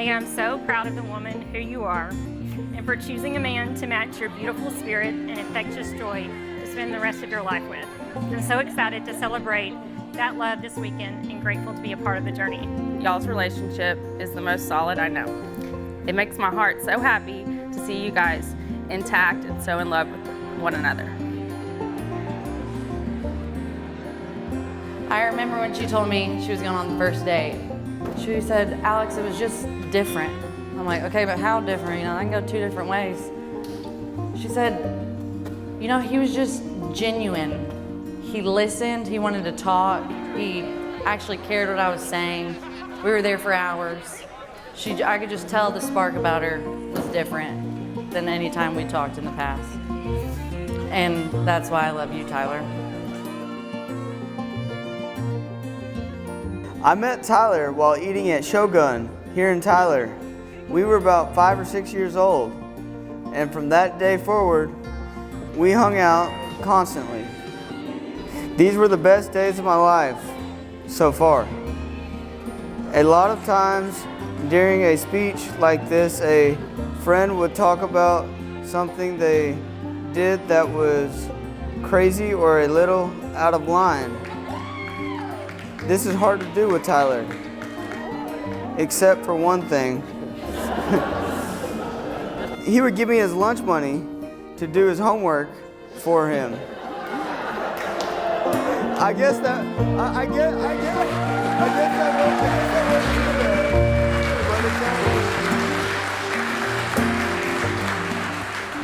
Megan, I'm so proud of the woman who you are and for choosing a man to match your beautiful spirit and infectious joy to spend the rest of your life with. I'm so excited to celebrate that love this weekend and grateful to be a part of the journey. Y'all's relationship is the most solid I know. It makes my heart so happy to see you guys intact and so in love with one another. I remember when she told me she was going on the first date. She said, Alex, it was just different. I'm like, okay, but how different? You know, I can go two different ways. She said, you know, he was just genuine. He listened, he wanted to talk, he actually cared what I was saying. We were there for hours. I could just tell the spark about her was different than any time we talked in the past. And that's why I love you, Tyler. I met Tyler while eating at Shogun here in Tyler. We were about 5 or 6 years old, and from that day forward, we hung out constantly. These were the best days of my life so far. A lot of times during a speech like this, a friend would talk about something they did that was crazy or a little out of line. This is hard to do with Tyler, except for one thing. He would give me his lunch money to do his homework for him. I guess that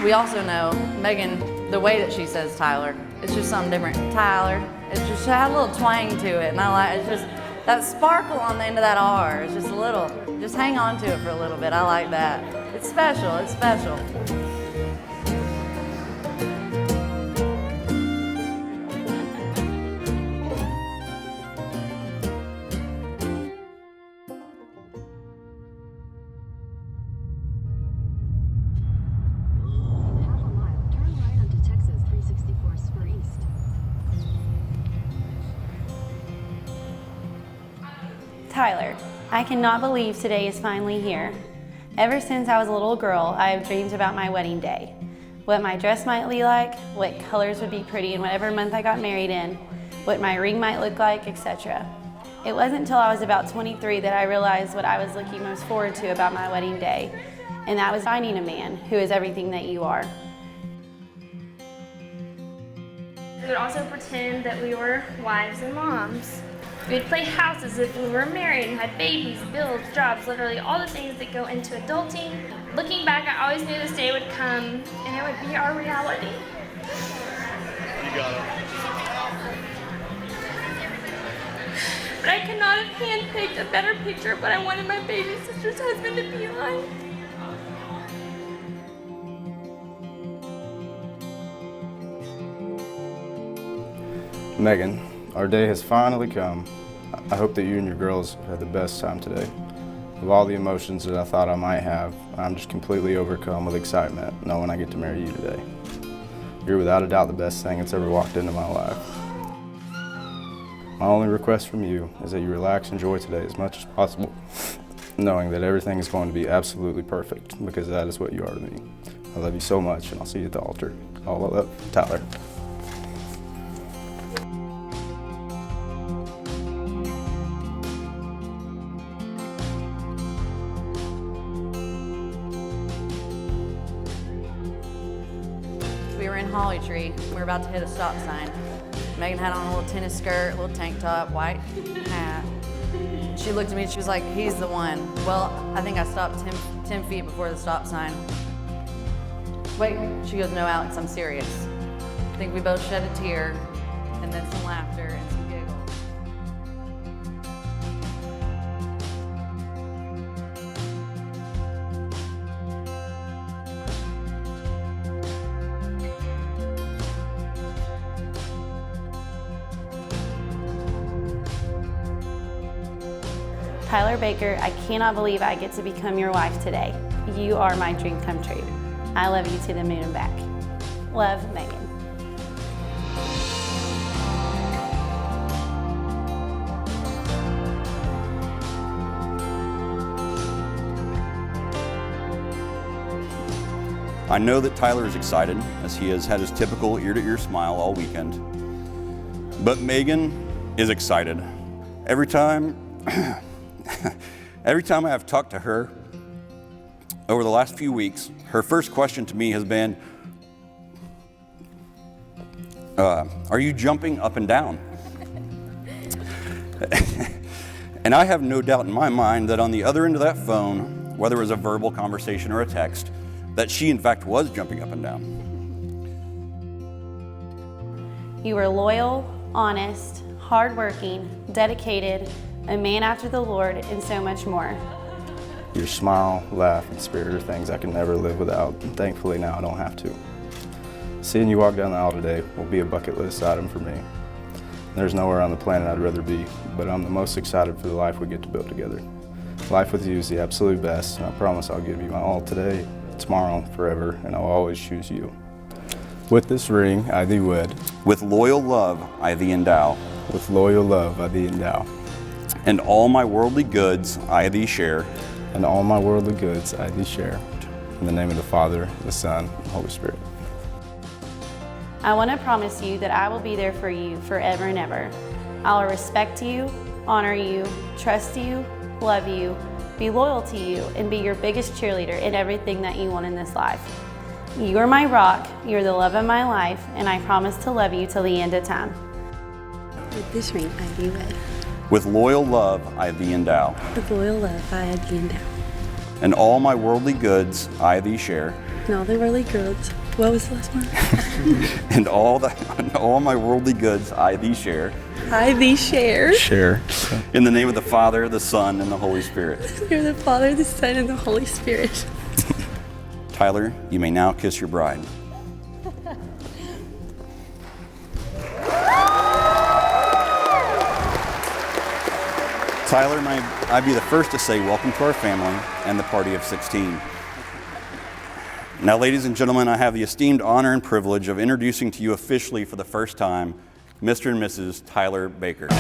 We also know Megan, the way that she says Tyler, it's just something different. Tyler, it's just had a little twang to it, and I like it's just that sparkle on the end of that R. It's just a little, just hang on to it for a little bit. I like that. It's special. It's special. Tyler, I cannot believe today is finally here. Ever since I was a little girl, I have dreamed about my wedding day. What my dress might be like, what colors would be pretty in whatever month I got married in, what my ring might look like, etc. It wasn't until I was about 23 that I realized what I was looking most forward to about my wedding day, and that was finding a man who is everything that you are. We would also pretend that we were wives and moms. We'd play house as if we were married and had babies, bills, jobs, literally all the things that go into adulting. Looking back, I always knew this day would come and it would be our reality. You got it. But I could not have handpicked a better picture of what I wanted my baby sister's husband to be like. Megan, our day has finally come. I hope that you and your girls have had the best time today. Of all the emotions that I thought I might have, I'm just completely overcome with excitement knowing I get to marry you today. You're without a doubt the best thing that's ever walked into my life. My only request from you is that you relax and enjoy today as much as possible, knowing that everything is going to be absolutely perfect, because that is what you are to me. I love you so much, and I'll see you at the altar. All love, Tyler. We were in Holly Tree. We were about to hit a stop sign. Megan had on a little tennis skirt, a little tank top, white hat. She looked at me and she was like, he's the one. Well, I think I stopped 10 feet before the stop sign. Wait, she goes, no, Alex, I'm serious. I think we both shed a tear, and then some laughter and some giggles. Tyler Baker, I cannot believe I get to become your wife today. You are my dream come true. I love you to the moon and back. Love, Megan. I know that Tyler is excited, as he has had his typical ear-to-ear smile all weekend. But Meagan is excited. Every time I have talked to her over the last few weeks, her first question to me has been, are you jumping up and down? And I have no doubt in my mind that on the other end of that phone, whether it was a verbal conversation or a text, that she in fact was jumping up and down. You were loyal, honest, hardworking, dedicated, a man after the Lord, and so much more. Your smile, laugh, and spirit are things I can never live without, and thankfully now I don't have to. Seeing you walk down the aisle today will be a bucket list item for me. There's nowhere on the planet I'd rather be, but I'm the most excited for the life we get to build together. Life with you is the absolute best, and I promise I'll give you my all today, tomorrow, forever, and I'll always choose you. With this ring, I thee wed. With loyal love, I thee endow. With loyal love, I thee endow. And all my worldly goods, I thee share. And all my worldly goods, I thee share. In the name of the Father, the Son, and the Holy Spirit. I want to promise you that I will be there for you forever and ever. I will respect you, honor you, trust you, love you, be loyal to you, and be your biggest cheerleader in everything that you want in this life. You are my rock, you are the love of my life, and I promise to love you till the end of time. With this ring, I thee wed. With loyal love, I thee endow. With loyal love, I thee endow. And all my worldly goods, I thee share. And all the worldly goods. What was the last one? And all my worldly goods, I thee share. I thee share. Share. In the name of the Father, the Son, and the Holy Spirit. You're the Father, the Son, and the Holy Spirit. Tyler, you may now kiss your bride. Tyler, may I be the first to say welcome to our family and the party of 16. Now, ladies and gentlemen, I have the esteemed honor and privilege of introducing to you officially for the first time, Mr. and Mrs. Tyler Baker. Those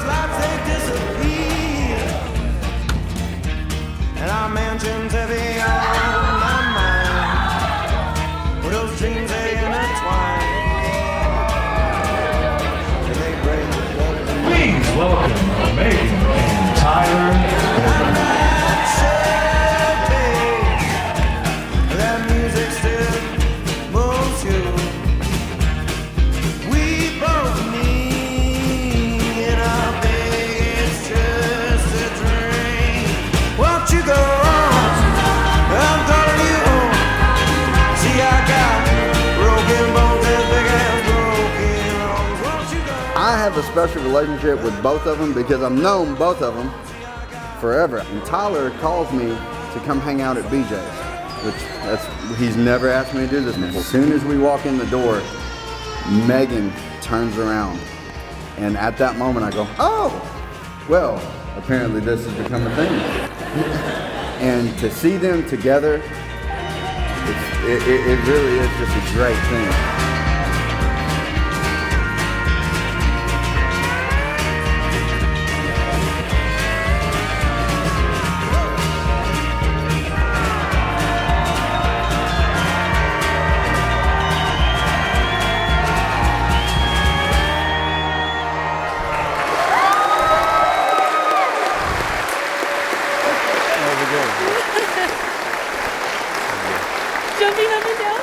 lights, they disappear, and our mansions heavy on my mind. Those dreams, they intertwine. Please welcome Meagan and Tyler. That music still moves you. We both need our bed. It's just a dream. Won't you go on? I'm calling you home. See, I got broken bones as big as broken arms. Won't you go? I have a special relationship with both of them because I've known both of them forever. And Tyler calls me to come hang out at BJ's, he's never asked me to do this before. As soon as we walk in the door, Meagan turns around. And at that moment I go, oh, well, apparently this has become a thing. And to see them together, it really is just a great thing. Jumping up and down.